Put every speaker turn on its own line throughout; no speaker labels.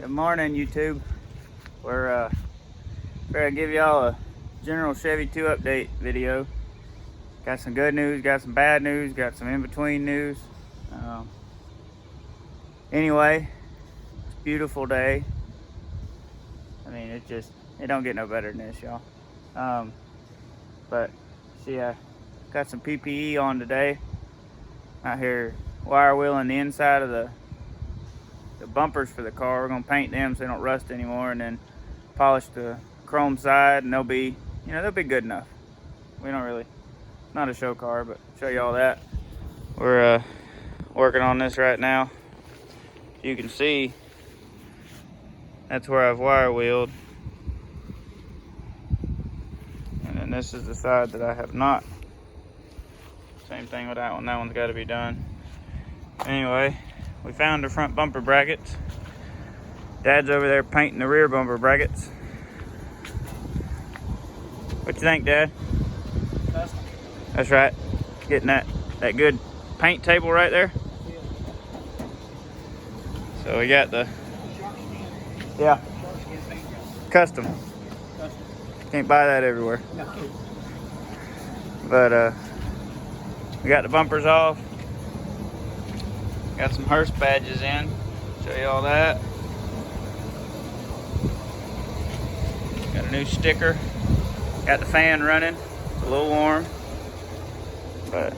Good morning, YouTube. We're gonna give y'all a general Chevy II update video. Got some good news, got some bad news, got some in-between news. Anyway, it's a beautiful day. I mean, it don't get no better than this, y'all. But see, I got some PPE on today. Out here wire wheeling the inside of the bumpers for the car. We're gonna paint them so they don't rust anymore, and then polish the chrome side, and they'll be good enough. We don't really, not a show car, but show you all that. We're working on this right now. You can see that's where I've wire wheeled, and then this is the side that I have not. Same thing with that one. That one's got to be done. Anyway, we found the front bumper brackets. Dad's over there painting the rear bumper brackets. What you think, Dad?
Custom.
That's right. Getting that good paint table right there. So we got the custom. Can't buy that everywhere. But we got the bumpers off. Got some hearse badges in. Show you all that. Got a new sticker. Got the fan running. It's a little warm. But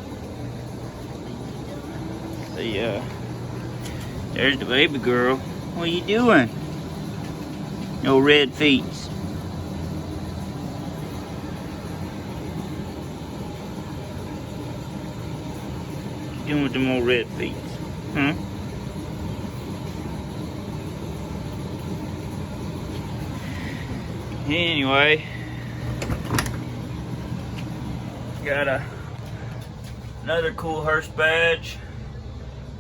there's the baby girl. What are you doing? No red feet. What you doing with them old red feet? Huh? Anyway, got another cool hearse badge.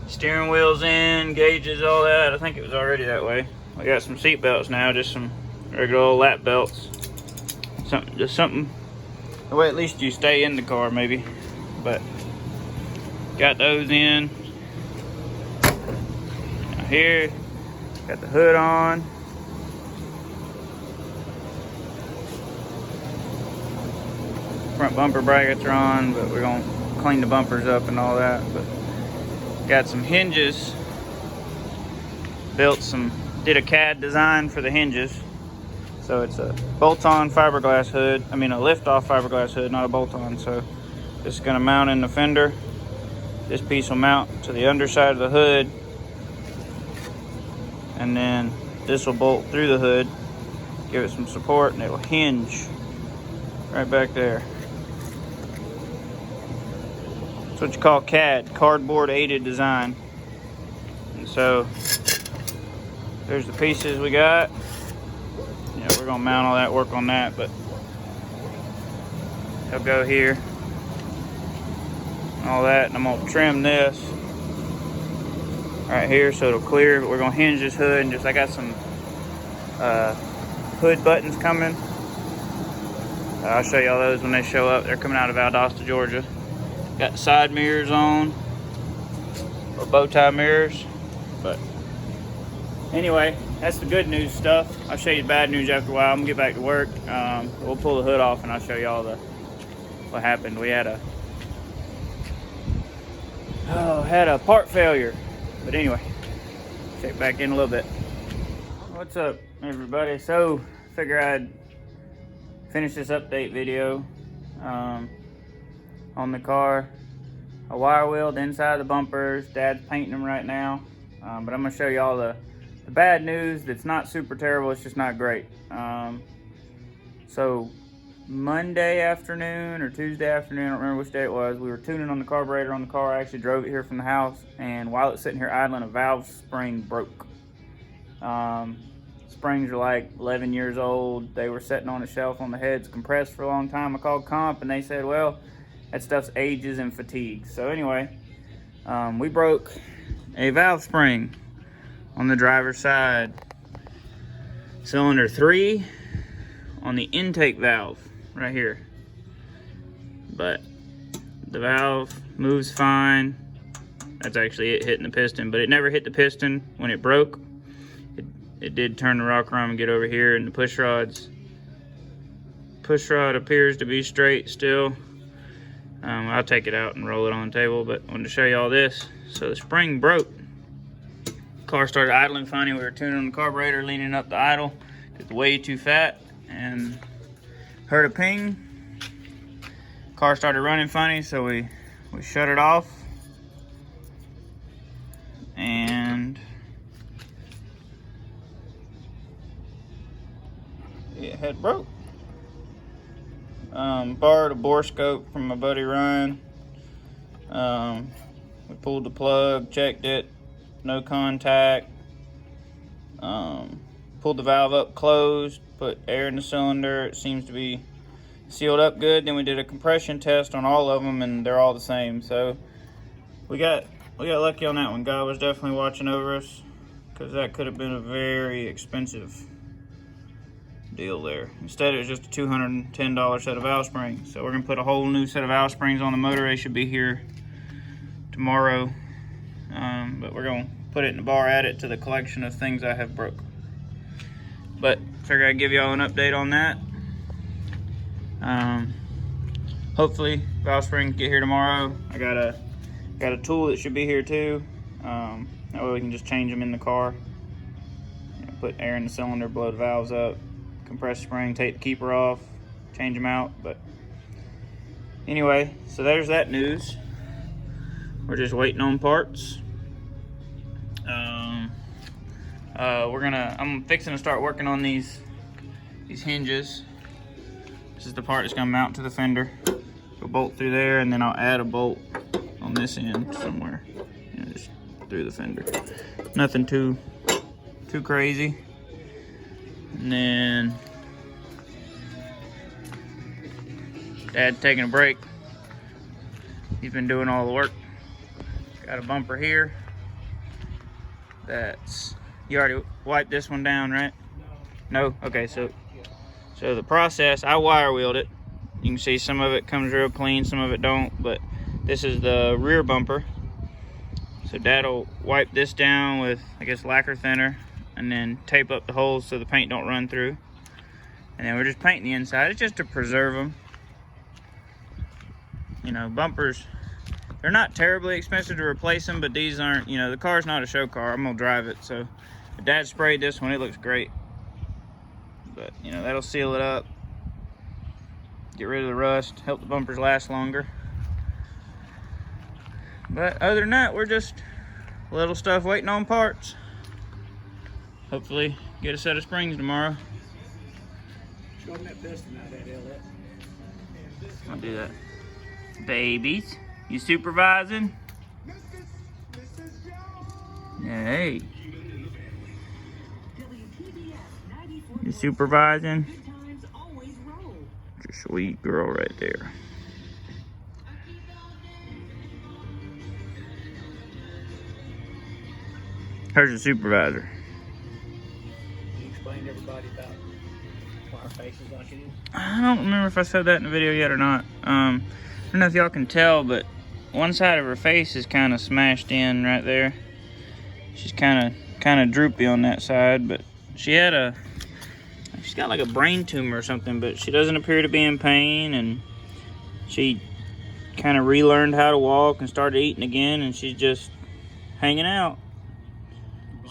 Steering wheel's in, gauges, all that. I think it was already that way. We got some seat belts now, just some regular old lap belts. Something. The way at least you stay in the car, maybe. But got those in. Now here, got the hood on. Front bumper brackets are on, but we're gonna clean the bumpers up and all that. But got some hinges. Did a CAD design for the hinges. So it's a bolt-on fiberglass hood. I mean a lift-off fiberglass hood, not a bolt-on. So this is gonna mount in the fender. This piece will mount to the underside of the hood. And then this will bolt through the hood, give it some support, and it will hinge right back there. That's what you call CAD, cardboard aided design. And so there's the pieces we got. Yeah, we're gonna mount all that, work on that, but they'll go here. All that, and I'm gonna trim this right here so it'll clear. But we're gonna hinge this hood, and I got some hood buttons coming. I'll show y'all those when they show up. They're coming out of Valdosta, Georgia. Got side mirrors on, or bow tie mirrors. But anyway, that's the good news stuff. I'll show you the bad news after a while. I'm gonna get back to work. We'll pull the hood off, and I'll show y'all what happened. We had a part failure. But anyway, check back in a little bit. What's up, everybody? So, figure I'd finish this update video on the car. I wire wheeled inside the bumpers. Dad's painting them right now. But I'm gonna show you all the bad news. That's not super terrible, it's just not great. So Monday afternoon or Tuesday afternoon, I don't remember which day it was, we were tuning on the carburetor on the car. I actually drove it here from the house, and while it's sitting here idling, a valve spring broke. Springs are like 11 years old. They were sitting on a shelf on the heads compressed for a long time. I called comp, and they said, well, that stuff's ages and fatigue. So anyway, we broke a valve spring on the driver's side. Cylinder 3 on the intake valve right here. But the valve moves fine. That's actually it hitting the piston, but it never hit the piston when it broke. it did turn the rocker arm and get over here, and the push rod appears to be straight still. I'll take it out and roll it on the table, but I wanted to show you all this. So the spring broke. Car started idling funny. We were tuning on the carburetor, leaning up the idle. It's way too fat, and heard a ping. Car started running funny, so we shut it off, and it had broke. Borrowed a bore scope from my buddy Ryan. We pulled the plug, checked it, no contact. Pulled the valve up closed, put air in the cylinder. It seems to be sealed up good. Then we did a compression test on all of them, and they're all the same. So we got lucky on that one. God was definitely watching over us, because that could have been a very expensive deal there. Instead, it was just a $210 set of valve springs. So we're gonna put a whole new set of valve springs on the motor. They should be here tomorrow, but we're gonna put it in the bar, add it to the collection of things I have broke. But figure I'd give y'all an update on that. Hopefully valve springs get here tomorrow. I got a tool that should be here too. That way we can just change them in the car. Put air in the cylinder, blow the valves up, compress the spring, take the keeper off, change them out. But anyway, so there's that news. We're just waiting on parts. I'm fixing to start working on these hinges. This is the part that's gonna mount to the fender. Go bolt through there, and then I'll add a bolt on this end somewhere, just through the fender. Nothing too crazy. And then Dad's taking a break. He's been doing all the work. Got a bumper here. You already wiped this one down, right? No? Okay, so the process, I wire wheeled it. You can see some of it comes real clean, some of it don't, but this is the rear bumper. So Dad'll wipe this down with, I guess, lacquer thinner, and then tape up the holes so the paint don't run through. And then we're just painting the inside. It's just to preserve them. You know, bumpers, they're not terribly expensive to replace them, but these aren't, you know, the car's not a show car. I'm gonna drive it, so Dad sprayed this one. It looks great. But, you know, that'll seal it up, get rid of the rust, help the bumpers last longer. But other than that, we're just little stuff waiting on parts. Hopefully get a set of springs tomorrow. I'll do that. Babies, you supervising? Hey. You supervising? Your sweet girl right there. How's your supervisor?
Can you explain to everybody about why our face is like it is?
I don't remember if I said that in the video yet or not. I don't know if y'all can tell, but one side of her face is kind of smashed in right there. She's kind of droopy on that side, but she's got like a brain tumor or something, but she doesn't appear to be in pain, and she kind of relearned how to walk and started eating again, and she's just hanging out.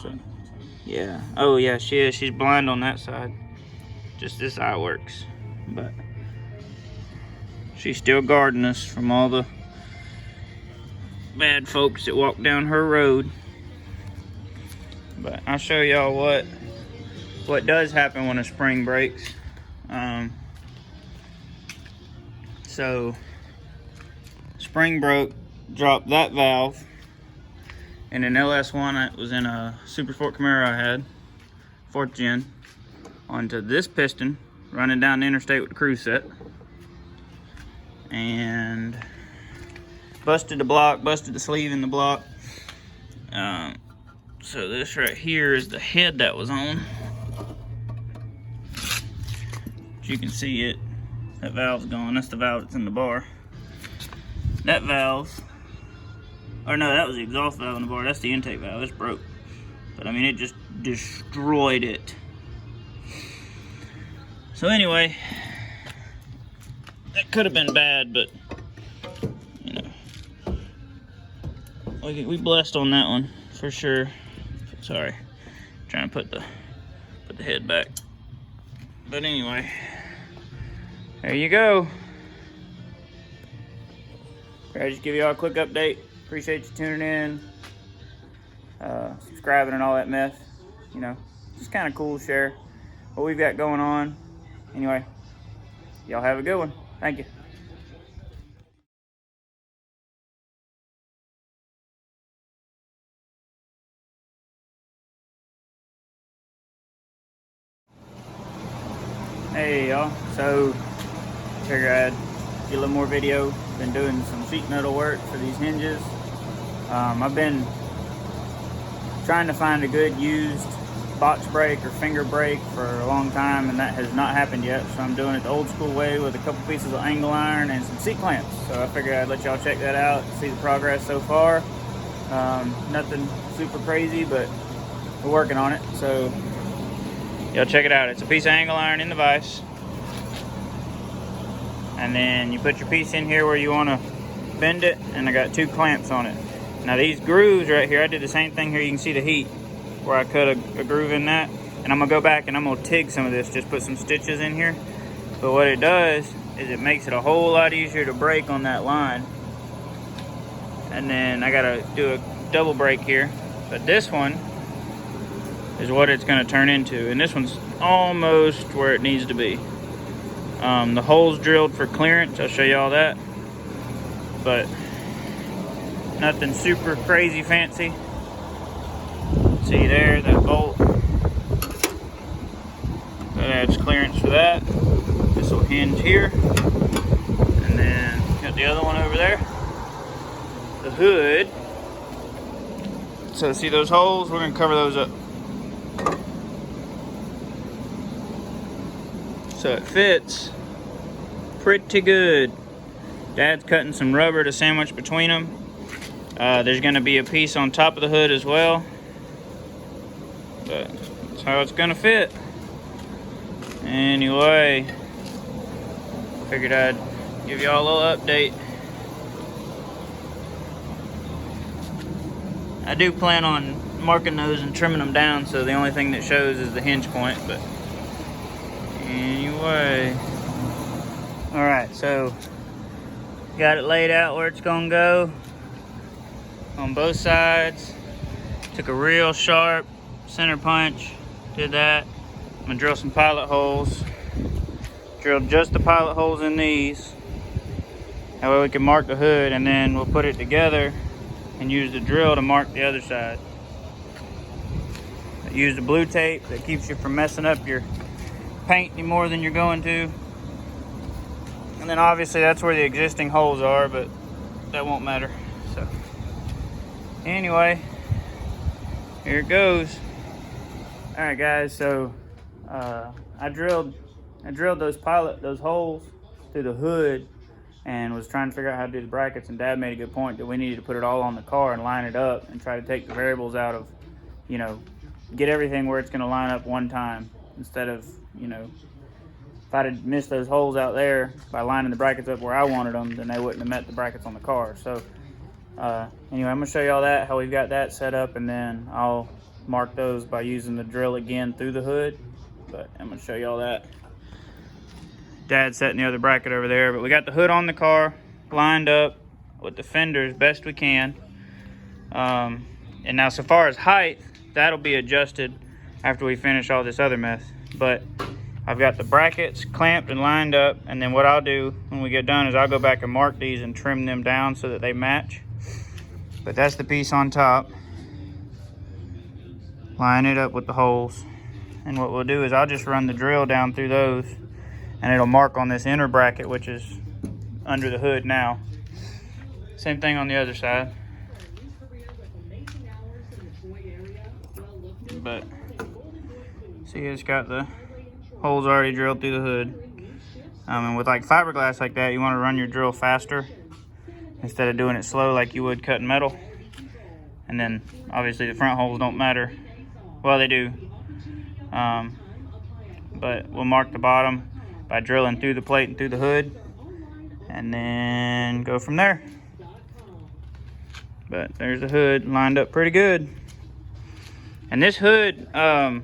So, yeah. Oh yeah, she is. She's blind on that side. Just this eye works, but she's still guarding us from all the bad folks that walk down her road. But I'll show y'all what does happen when a spring breaks. So spring broke, dropped that valve in an LS1 that was in a Super Sport Camaro I had, 4th gen, onto this piston running down the interstate with the cruise set, and busted the block, busted the sleeve in the block. So this right here is the head that was on. As you can see it, that valve's gone. That's the valve that's in the bar. That valve, or no, that was the exhaust valve in the bar. That's the intake valve. It's broke. But I mean, it just destroyed it. So anyway, that could have been bad, but you know, we blessed on that one for sure. Sorry, trying to put the head back. But anyway, there you go. I just give y'all a quick update. Appreciate you tuning in, subscribing and all that mess. You know, just kind of cool to share what we've got going on. Anyway, y'all have a good one. Thank you. Hey y'all, so figured I'd get a little more video. Been doing some sheet metal work for these hinges. I've been trying to find a good used box brake or finger brake for a long time, and that has not happened yet. So I'm doing it the old school way with a couple pieces of angle iron and some seat clamps. So I figured I'd let y'all check that out, see the progress so far. Nothing super crazy, but we're working on it. So y'all check it out. It's a piece of angle iron in the vise, and then you put your piece in here where you want to bend it, and I got 2 clamps on it. Now these grooves right here, I did the same thing here. You can see the heat where I cut a groove in that, and I'm gonna go back and I'm gonna TIG some of this, just put some stitches in here. But what it does is it makes it a whole lot easier to brake on that line. And then I gotta do a double brake here, but this one is what it's gonna turn into, and this one's almost where it needs to be. The hole's drilled for clearance, I'll show you all that, but nothing super crazy fancy. See there, that bolt, that adds clearance for that. This will hinge here, and then got the other one over there, the hood. So see those holes, we're gonna cover those up so it fits pretty good. Dad's cutting some rubber to sandwich between them. There's gonna be a piece on top of the hood as well, but that's how it's gonna fit. Anyway, figured I'd give y'all a little update. I do plan on marking those and trimming them down, so the only thing that shows is the hinge point, but anyway. All right, so got it laid out where it's gonna go on both sides. Took a real sharp center punch, did that. I'm gonna drill some pilot holes. Drilled just the pilot holes in these. That way we can mark the hood, and then we'll put it together and use the drill to mark the other side. Use the blue tape that keeps you from messing up your paint any more than you're going to. And then obviously that's where the existing holes are, but that won't matter. So anyway, here it goes. All right guys, so I drilled those holes through the hood and was trying to figure out how to do the brackets, and Dad made a good point that we needed to put it all on the car and line it up and try to take the variables out of, you know, get everything where it's going to line up one time, instead of, you know, if I'd have missed those holes out there by lining the brackets up where I wanted them, then they wouldn't have met the brackets on the car. So anyway, I'm going to show you all that, how we've got that set up, and then I'll mark those by using the drill again through the hood. But I'm going to show you all that. Dad's setting the other bracket over there, but we got the hood on the car lined up with the fenders best we can. And now so far as height, that'll be adjusted after we finish all this other mess. But I've got the brackets clamped and lined up, and then what I'll do when we get done is I'll go back and mark these and trim them down so that they match. But that's the piece on top. Line it up with the holes. And what we'll do is I'll just run the drill down through those, and it'll mark on this inner bracket, which is under the hood now. Same thing on the other side. But see, it's got the holes already drilled through the hood. And with like fiberglass like that, you want to run your drill faster instead of doing it slow like you would cutting metal. And then obviously the front holes don't matter Well, they do. But we'll mark the bottom by drilling through the plate and through the hood, and then go from there. But there's the hood lined up pretty good. And this hood, I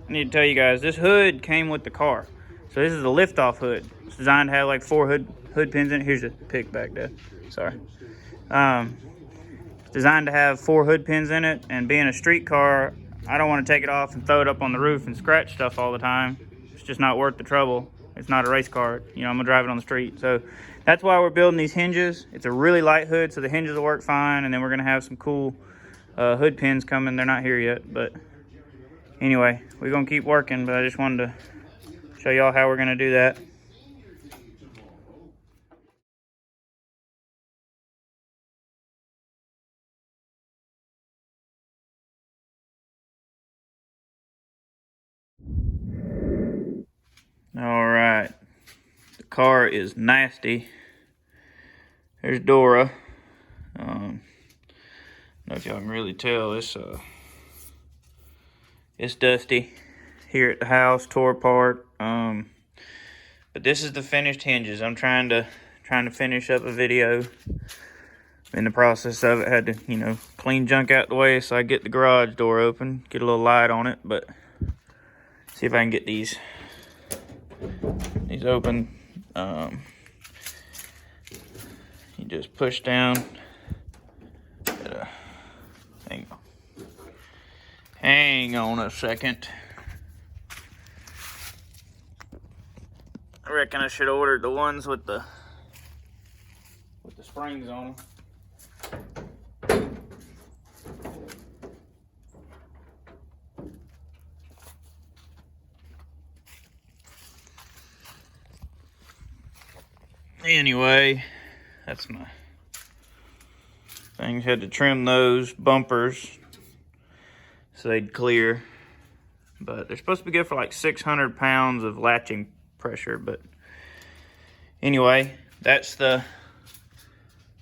need to tell you guys, this hood came with the car. So this is a lift-off hood. It's designed to have like 4 hood pins in it. Here's the pick back there. Sorry. It's designed to have 4 hood pins in it, and being a street car, I don't want to take it off and throw it up on the roof and scratch stuff all the time. It's just not worth the trouble. It's not a race car. You know, I'm gonna drive it on the street. So that's why we're building these hinges. It's a really light hood, so the hinges will work fine, and then we're gonna have some cool hood pins coming. They're not here yet, but anyway, we're gonna keep working, but I just wanted to show y'all how we're gonna do that. All right, the car is nasty. There's Dora. I don't know if y'all can really tell, it's dusty here at the house, tore apart. But this is the finished hinges. I'm trying to finish up a video. In the process of it, had to, you know, clean junk out the way so I get the garage door open, get a little light on it. But see if I can get these open. You just push down. Hang on a second. I reckon I should order the ones with the springs on them. Anyway, that's my things. Had to trim those bumpers so they'd clear, but they're supposed to be good for like 600 pounds of latching pressure. But anyway, that's the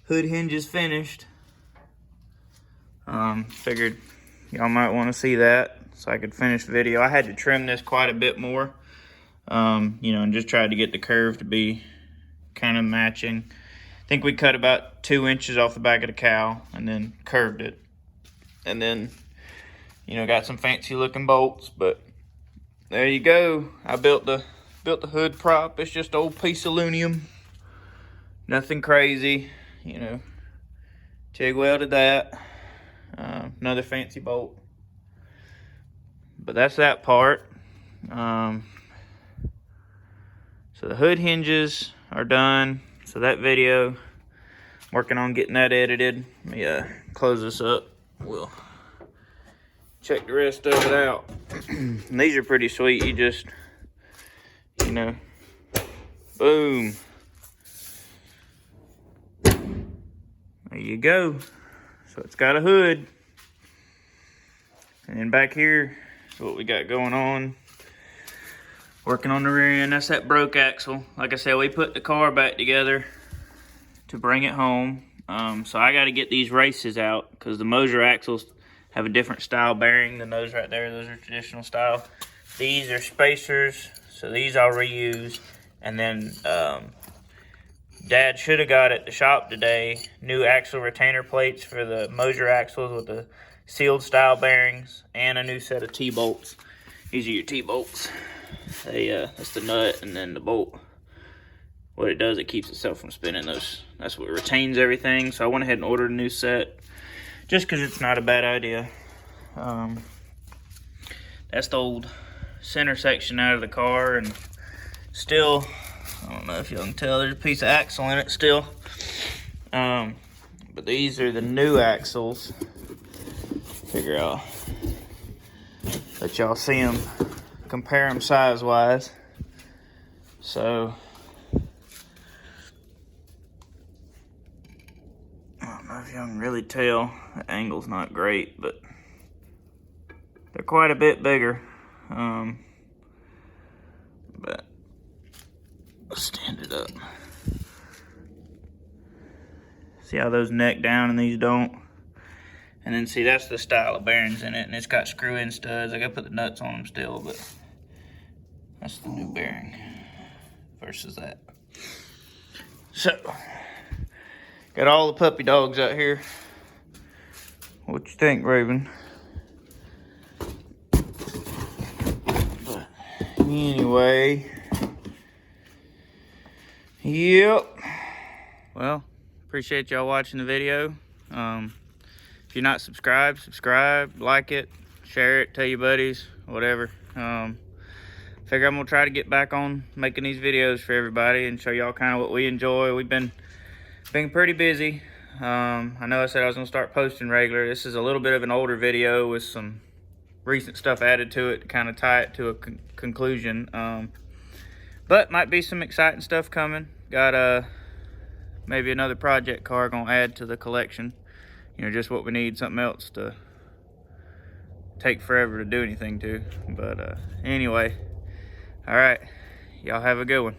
hood hinges finished. Figured y'all might want to see that so I could finish the video. I had to trim this quite a bit more, you know, and just tried to get the curve to be kind of matching. I think we cut about 2 inches off the back of the cow and then curved it, and then, you know, got some fancy looking bolts. But there you go. I built the hood prop. It's just an old piece of aluminum, nothing crazy, you know. TIG welded that, another fancy bolt. But that's that part. So the hood hinges are done. So that video, working on getting that edited. Let me close this up. We'll check the rest of it out. These are pretty sweet. You just, you know, boom. There you go. So it's got a hood. And then back here is what we got going on. Working on the rear end. That's that broke axle. Like I said, we put the car back together to bring it home. So I got to get these races out because the Moser axles have a different style bearing than those right there. Those are traditional style. These are spacers, so these I'll reuse. And then Dad should have got at the shop today new axle retainer plates for the Moser axles with the sealed style bearings and a new set of T-bolts. These are your T-bolts. That's the nut and then the bolt. What it does, it keeps itself from spinning. That's what retains everything. So I went ahead and ordered a new set just because it's not a bad idea. That's the old center section out of the car, and still, I don't know if y'all can tell, there's a piece of axle in it still. But these are the new axles. Figure out, let y'all see them, compare them size wise. So I don't know if y'all can really tell, the angle's not great, but they're quite a bit bigger. But let's stand it up. See how those neck down and these don't? And then see, that's the style of bearings in it, and it's got screw-in studs. I gotta put the nuts on them still, but that's the new bearing versus that. So, got all the puppy dogs out here. What you think, Raven? But anyway, yep. Well, appreciate y'all watching the video. If you're not subscribed, subscribe, like it, share it, tell your buddies, whatever. Figure I'm gonna try to get back on making these videos for everybody and show y'all kind of what we enjoy. We've been pretty busy. I know I said I was gonna start posting regular. This is a little bit of an older video with some recent stuff added to it to kind of tie it to a conclusion. But might be some exciting stuff coming. Got maybe another project car gonna add to the collection. You know, just what we need, something else to take forever to do anything to. But anyway, all right, y'all have a good one.